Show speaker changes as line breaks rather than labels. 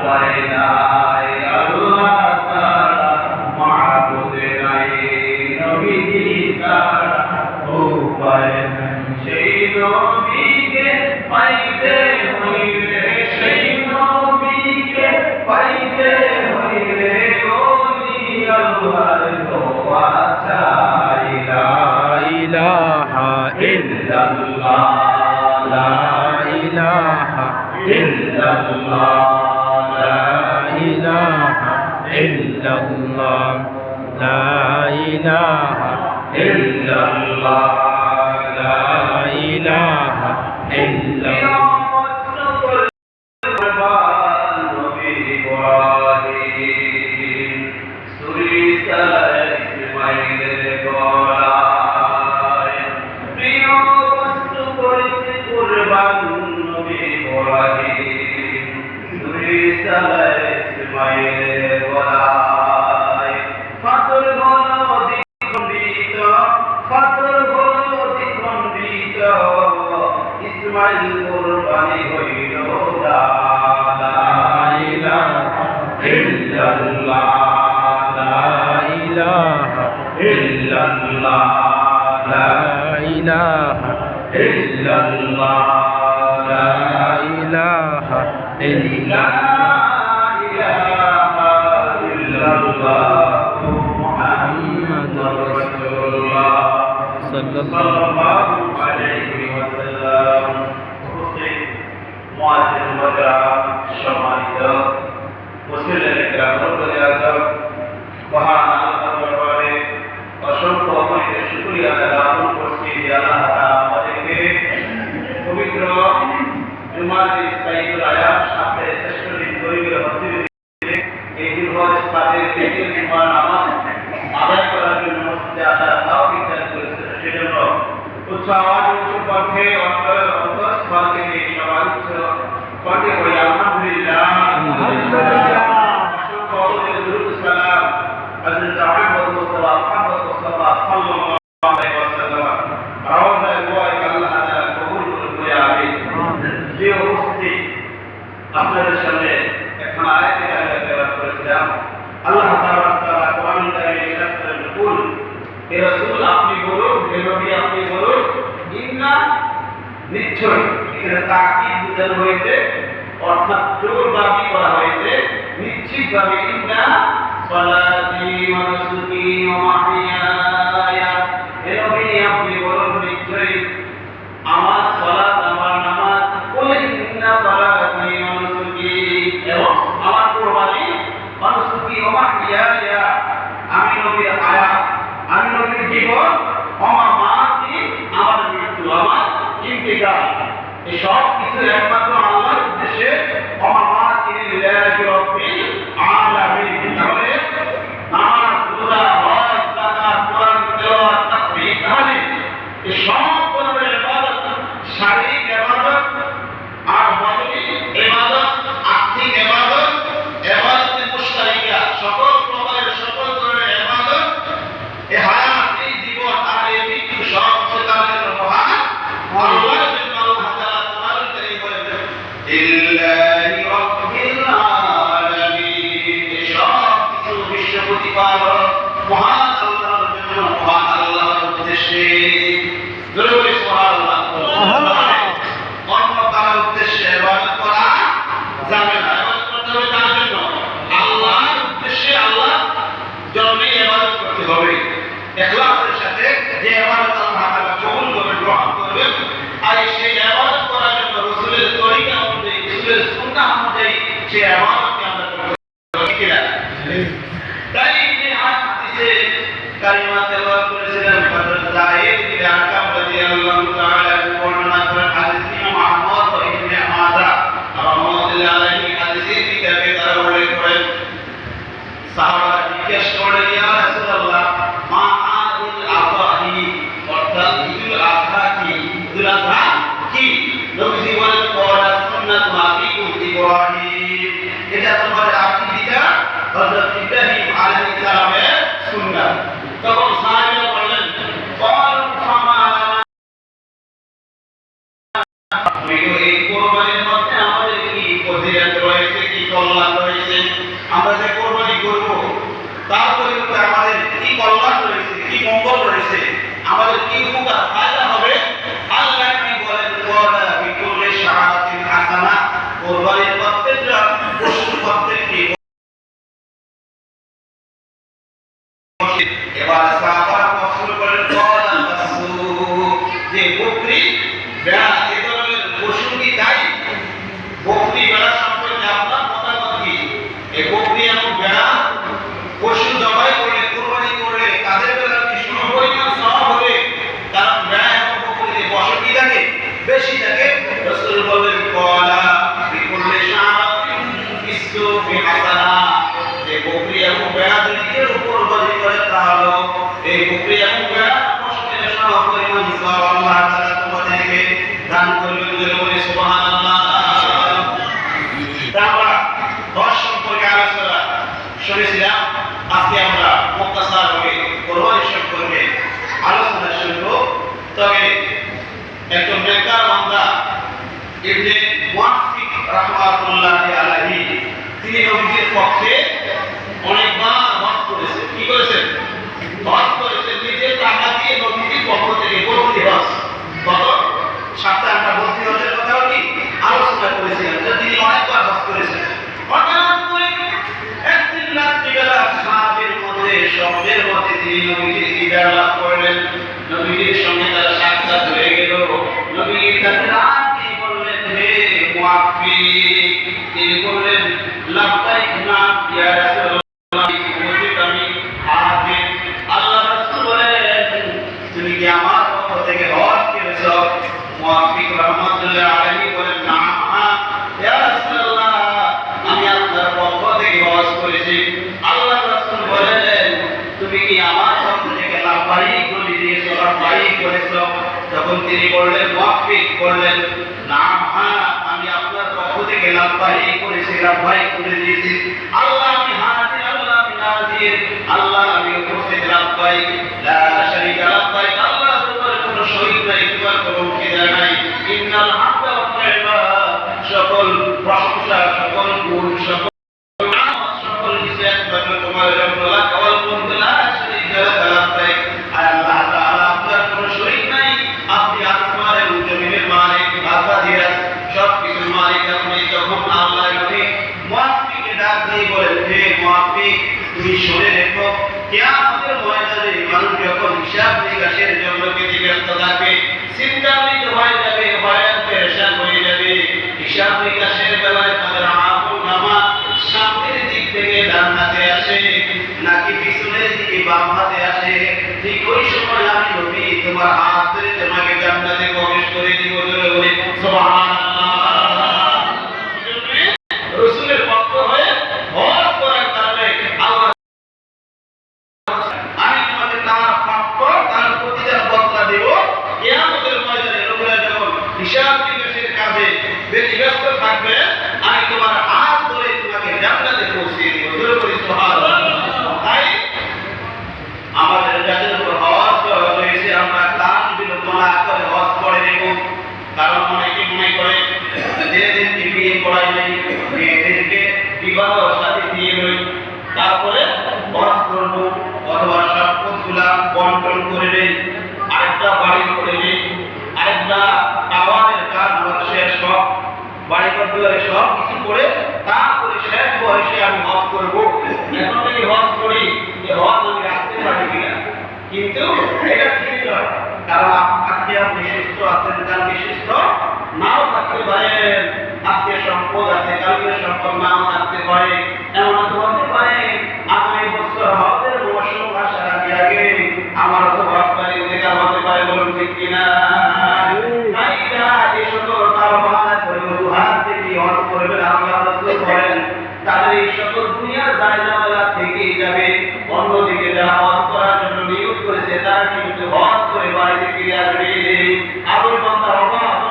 উপায় নাই, আল্লাহ ছাড়া মাবুদ নাই, নবীজি ছাড়া উপায় নাই। সেই নবীকে পাইতে হইলে, সেই নবীকে পাইতে হইলে ওলি আল্লাহর দোয়া চাই। লা ইলাহা ইল্লাল্লাহ, লা ইলাহা ইল্লাল্লাহ, লা ইলাহা ইল্লাল্লাহ, লা ইলাহা ইল্লাল্লাহ, লা ইলাহা ইল্লাল্লাহ। ইসমাইল কুরবানি হইল, লা ইলাহা ইল্লাল্লাহ, লা ইলাহা ইল্লাল্লাহ, লা ইলাহা ইল্লাল্লাহ, লা ইলাহা ইল্লাল্লাহ, মুহাম্মাদুর রাসূলুল্লাহ সাল্লাল্লাহু আলাইহি ওয়াসাল্লাম। মুআজ্জিন মুহতারাম, সম্মানিত মুসলিম কিরাম, বলে আজব মহান আল্লাহর দরবারে অসংখ্য অগণিত শুকরিয়া জ্ঞাপন করছি যে আল্লাহ তাআলা আমাদেরকে পবিত্র জুমার দিন সাইদুল আয়াম সপ্তাহের শ্রেষ্ঠ দিন গরিবের মধ্যে এই দিনভর সাদের দ্বিতীয় জুমার নামাজ আদায় করার জন্য মসজিদে আসার তাওফিক দান করেছেন। সেজন্য উচ্চ আওয়াজ, উচ্চ কণ্ঠে অন্তরের অন্তঃস্থল থেকে সবার উচ্চ কণ্ঠে বলি আলহামদুলিল্লাহ। অসংখ্য অগণিত দুরূদ সালাম হযরত মুহাম্মদ মুস্তাফা সাল্লাল্লাহু আলাইহি ওয়াসাল্লাম রওজায়ে মুবারক আল্লাহ তাআলা কবুল করে। আমিন। যে উপস্থিতি আপনাদের সামনে এখন আয়াতে কারিমা তেলাওয়াত করেছিলাম, আল্লাহ তাআলা কোরআন কারীমে ইরশাদ করেন, কুল হে রাসূল আপনি বলুন, হে নবী আপনি বলুন, ইন্না নিশ্চয়, এখানে তাকিদ বোঝানো হয়েছে, অর্থাৎ জোর দাবি করা হয়েছে, নিশ্চিতভাবে, ইন্না সালাতি ওয়া নুসুকি ওয়া মাহইয়ায়া, হে নবী আপনি বলুন নিশ্চয়ই আমার সালাত, আমার নামাজ, কুল ইন্না সালাতি ওয়া নুসুকি, এবং আমার কুরবানি, ওয়া নুসুকি ওয়া মাহইয়ায়া, আমি নবীর হায়াত, আমি নবীর জীবন, আমার মাতি, আমার মৃত্যু, আমার ইন্তেকাল, এই সব কিছু একমাত্র আল্লাহর উদ্দেশ্যে, আমার মাতি লিল্লাহি রাব্বিল আলামিন। তাহলে নামাজ, রোজা, হজ, যাকাত, কোরআন তেলাওয়াত, তাসবিহ, তাহলিল, এই সব ধরনের ইবাদত, শারীরিক ইবাদত আর বাদনী ইবাদত, আর্থিক ইবাদত, ইবাদতে মুশতারিকা, সকল প্রকারের সকল ধরনের ইবাদত, এই হায়াত, এই জীবন আর এই মৃত্যু সব তার জন্য মহান আল্লাহর জন্য। আল্লাহ তাআলা কোরআন কারীমে বলেন, লিল্লাহি রাব্বিল আলামিন, এই সব কিছু বিশ্ব প্রতিপালক মহান আল্লাহর জন্য, মহান আল্লাহর উদ্দেশ্যে। জোরে বলি সুবহানাল্লাহ। অন্য কারোর উদ্দেশ্যে ইবাদত করা যাবে না, ইবাদত করতে হবে তার জন্য, আল্লাহর উদ্দেশ্যে, আল্লাহর জন্যই ইবাদত করতে হবে, ইখলাসের সাথে। যে ইবাদত আল্লাহ তাআলা কবুল করবেন, গ্রহণ করবেন, আর সেই ইবাদত করার জন্য রাসূলের তরিকা অনুযায়ী, রাসূলের সুন্নাহ অনুযায়ী সেই ইবাদতকে আমরা করতে হবে, কি না? তাই এই হাদিসে কারিমা তেলাওয়াত করেছিলেন হযরত যায়েদ ইবনে আরকাম রাদিয়াল্লাহু তাআলা বর্ণনা করেন। হাদিসটি ইমাম আহমদ ও ইবনে মাজা রাহমাতুল্লাহি আলাইহি হাদিসের কিতাবে তারা উল্লেখ করেন, সাহাবারা জিজ্ঞেস করলেন, ইয়া রাসূলুল্লাহ মা আদিল আযাহি, অর্থাৎ ঈদুল আযহা কি? ঈদুল আযহা কি? নবীজি বলেন, ওয়ালা সুন্নাতু আবিকুম ইব্রাহিম, এটা তোমাদের আদি পিতা হযরত ইব্রাহিম আলাইহিস সালামের সুন্নাত। তখন সাহাবীরা বললেন, ক্বালু ফামা এই কুরবানির মধ্যে আমাদের কি ফজিলত রয়েছে, কি কল্যাণ আমরা যে কোরবানি করব তার পরিবর্তে আমাদের কি কল্যাণ রয়েছে, কি মঙ্গল রয়েছে, আমাদের কি উপকার ফায়দা হবে, আল্লাহ কি বলেন, ওয়ালা বিকুল্লি শাআতিন হাসানা, কোরবানির প্রত্যেকটা পশুর প্রত্যেকটি। এবার সাহাবারা প্রশ্ন করেন, ওয়ালা বাসু, যে বকরি ভেড়া এ ধরনের পশু কি তাই? বকরি ভেড়া সম্পর্কে আপনার মতামত কি? এই বকরি এবং ভেড়া পশু জবাই করলে, কুরবানি করলে তাদের বেলা কি সমপরিমাণ সওয়াব হবে? কারণ ভেড়া এবং বকরিতে বছর কি থাকে? বেশি থাকে। রাসূল বলেন, ক্বালা বিকুল্লি শাআতিন ফিসসুফি হাসানা, যে বকরি এবং ভেড়া যদি কেউ কুরবানি করে তাহলে এই বকরি এবং ভেড়া পশুদের সমপরিমাণ সওয়াব আল্লাহ তাআলা তোমাদেরকে দান করবেন। বলে সুবহানাল্লাহ। আমরা দশ সম্পর্কে আলোচনা শুনেছিলাম। আজকে আমরা মুক্তাসার ভাবে কোরবানি সম্পর্কে আলোচনা শুনব। তবে একজন নেককার বান্দা ইবনে মুআফফিক রাহমাতুল্লাহি আলাইহি, তিনি নবীর পক্ষে অনেকবার হজ করেছেন। কি করেছেন? হজ করেছেন। নিজের টাকা দিয়ে নবীর পক্ষ থেকে ভর্তি হজ। কত? 7টা। আমরা ভর্তি হজের কথাও কি আলোচনা করেছিলাম যে তিনি অনেকবার হজ করেছেন। হঠাৎ করে একদিন রাত্রিবেলা সাহাবের মধ্যে স্বপ্নের মধ্যে তিনি নবীজির দিদার লাভ করলেন। নবীজির সঙ্গে তার সাক্ষাৎ হয়ে গেল। নবীজির কাছে রাতে বললেন, হে মুআফফিক, তিনি বললেন, লাব্বাইক না ইয়া রাসূলুল্লাহ, আমি হাজির। আল্লাহ রাসূল বলেন, তুমি কি আমার পক্ষ থেকে হজ করেছো? মুআফফিক রাহমাতুল্লাহ আলাইহি বলেন, না ইয়া রাসূলুল্লাহ, আমি আপনার পক্ষ থেকে হজ করেছি। আল্লাহ রাসূল বলেন, তুমি কি আমার পক্ষ থেকে লাব্বাইক বলে দিয়েছো, লাব্বাইক বলেছো? তখন তিনি বললেন, মুআফফিক বললেন, না আমি আপনার পক্ষ থেকে লাব্বাইক করেছি, লাব্বাইক করে দিয়েছি। আল্লাহ আমি হাজির, আল্লাহ আমি নাজির, আল্লাহ আমি উপস্থিত, লাব্বাইক লা শারীকা লাব্বাইক, আল্লাহ তোমার কোনো শরীক নাই, তোমার কোনো অংশীদার নাই। ইন্নাল হামদা ওয়ান নি'মা, সকল প্রশংসা, সকল গুণ, সকল কিছু একমাত্র তোমার জন্য। লাকাল মুলকু লা শারীকা লাকা লাব্বাইক, আল্লাহ তাআলা আপনার কোনো শরীক নাই, আপনি আসমান এবং জমিনের মালিক, আসাদিরাত সবকিছুর মালিক আপনি। তখন আল্লাহ নবী মুআফফিককে ডাক দিয়ে বলেন, হে মুআফফিক, তুমি শুনে রেখো, কিয়ামতের ময়দানে মানুষ যখন হিসাব নিকাশের জন্য ব্যতিব্যস্ত থাকবে, চিন্তান্বিত হয়ে যাবে, হয়রান পেরেশান হয়ে যাবে, হিসাব নিকাশের বেলায় তাদের আমলনামা সামনের দিক থেকে ডান হাতে আসে নাকি পিছনের দিকে বাম হাতে আসে, ঠিক ওই সময় আমি নবী তোমার হাত ধরে তোমাকে জান্নাতে প্রবেশ করে দিব। বলে সুবহানাল্লাহ। রাসূলের পক্ষ হয়ে হজ করার কারণে আল্লাহ আমি তোমাকে তার প্রাপ্য, তার প্রতিদান বদলা দেব। কিয়ামতের ময়দানে লোকেরা যখন হিসাব নিকাশের কাজে ব্যতিব্যস্ত থাকবে, আমি তোমার হাত ধরে তোমাকে জান্নাতে পৌঁছে দিব। বলে সুবহানাল্লাহ। তাই আমাদের যাদের উপর হজ করা হয়েছে, আমরা কাজ বিলম্ব না করে হজ করে নেব। কারণ অনেকে মনে করে মেয়েদেরকে বিয়ে করাই নেই, মেয়েদেরকে বিবাহ সাথে দিয়ে নেই, তারপরে হজ করব, অথবা সম্পদগুলা বন্টন করে নেই, আরেকটা বাড়ি করে নেই, আরেকটা টাওয়ারের কাজ শেষ, সব বাড়িঘর দুয়ারে সব কিছু করে তারপরে শেষ বয়সে আমি হজ করবো। এখন যদি হজ করি, হজ আমি রাখতে পারি কিনা? কিন্তু এটা ঠিক নয়। কারণ আজকে আপনি সুস্থ আছেন, কালকে সুস্থ নাও থাকতে পারেন। আজকে সম্পদ আছে, কালকে সম্পদ নাও থাকতে পারে। এমন হতে পারে আগামী বছর হজের মৌসুম আসার আগে আগে আমার তো বাড়ি দেখা হতে পারে। বলুন ঠিক কিনা? এই সকল তার বাহানা করে হাত থেকে হজ করবেন, আল্লাহ রাসূল বলেন, তাদের এই সকল দুনিয়ার জায়গা